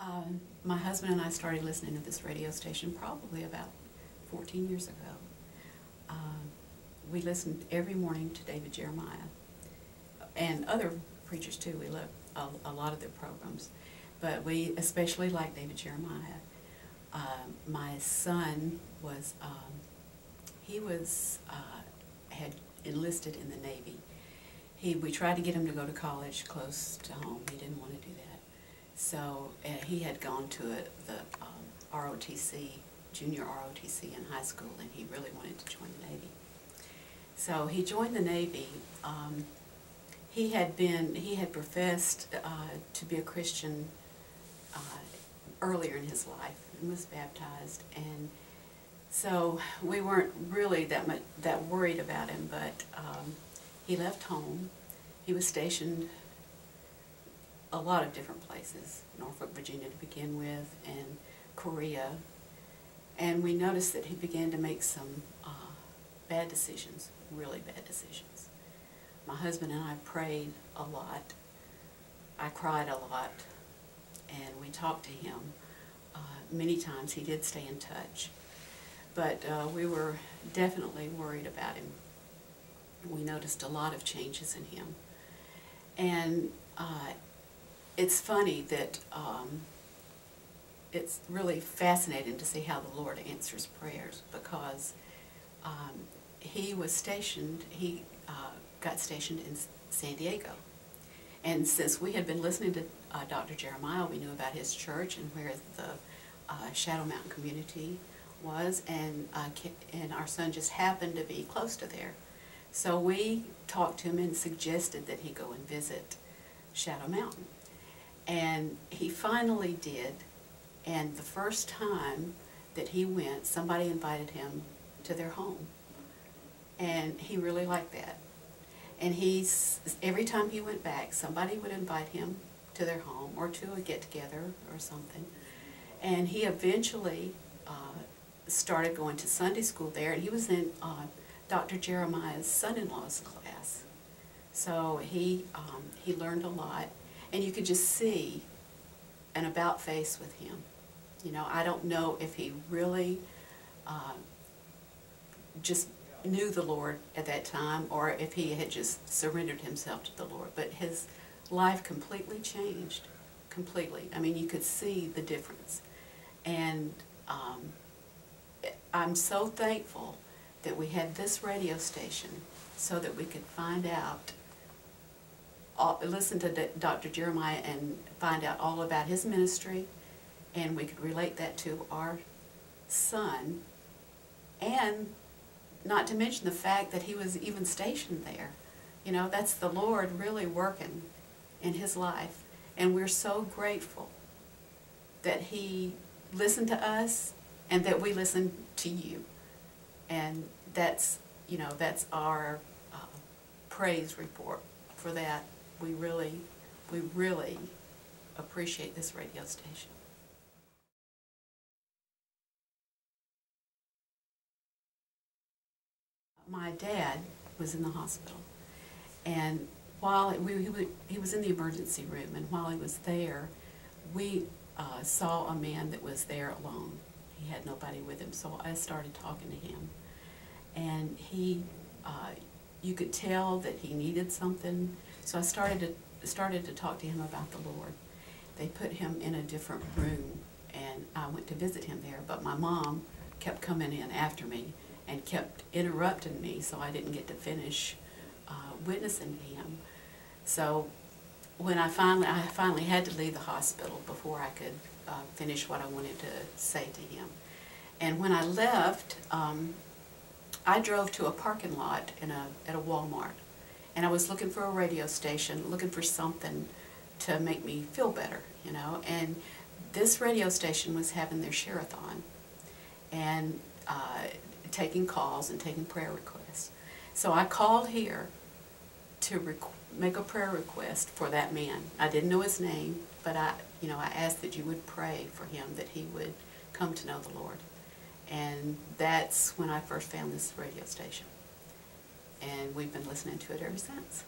My husband and I started listening to this radio station probably about 14 years ago. We listened every morning to David Jeremiah and other preachers too. We love a lot of their programs, but we especially like David Jeremiah. My son was, had enlisted in the Navy. We tried to get him to go to college close to home. He didn't want to do that. So he had gone to the ROTC, junior ROTC in high school, and he really wanted to join the Navy. So he joined the Navy. He had professed to be a Christian earlier in his life and was baptized, and so we weren't really that worried about him. But he left home. He was stationed a lot of different places, Norfolk, Virginia to begin with, and Korea, and we noticed that he began to make some bad decisions, really bad decisions. My husband and I prayed a lot. I cried a lot, and we talked to him many times. He did stay in touch, but we were definitely worried about him. We noticed a lot of changes in him, and it's funny that it's really fascinating to see how the Lord answers prayers, because he got stationed in San Diego. And since we had been listening to Dr. Jeremiah, we knew about his church and where the Shadow Mountain community was, and our son just happened to be close to there. So we talked to him and suggested that he go and visit Shadow Mountain. And he finally did, and the first time that he went, somebody invited him to their home. And he really liked that. And every time he went back, somebody would invite him to their home or to a get-together or something. And he eventually started going to Sunday school there, and he was in Dr. Jeremiah's son-in-law's class. So he learned a lot, and you could just see an about face with him. You know, I don't know if he really just knew the Lord at that time, or if he had just surrendered himself to the Lord, but his life completely changed, completely. I mean, you could see the difference. And I'm so thankful that we had this radio station so that we could find out, listen to Dr. Jeremiah and find out all about his ministry, and we could relate that to our son, and not to mention the fact that he was even stationed there. You know, that's the Lord really working in his life, and we're so grateful that he listened to us and that we listened to you. And that's, you know, that's our praise report for that. We really appreciate this radio station. My dad was in the hospital, and while he was in the emergency room, and while he was there, we saw a man that was there alone. He had nobody with him, so I started talking to him, and you could tell that he needed something. So I started to talk to him about the Lord. They put him in a different room, and I went to visit him there, but my mom kept coming in after me and kept interrupting me, so I didn't get to finish witnessing to him. So when I finally had to leave the hospital before I could finish what I wanted to say to him. And when I left, I drove to a parking lot at a Walmart, and I was looking for a radio station, looking for something to make me feel better, you know. And this radio station was having their share-a-thon, and taking calls and taking prayer requests. So I called here to make a prayer request for that man. I didn't know his name, but I asked that you would pray for him, that he would come to know the Lord. And that's when I first found this radio station. And we've been listening to it ever since.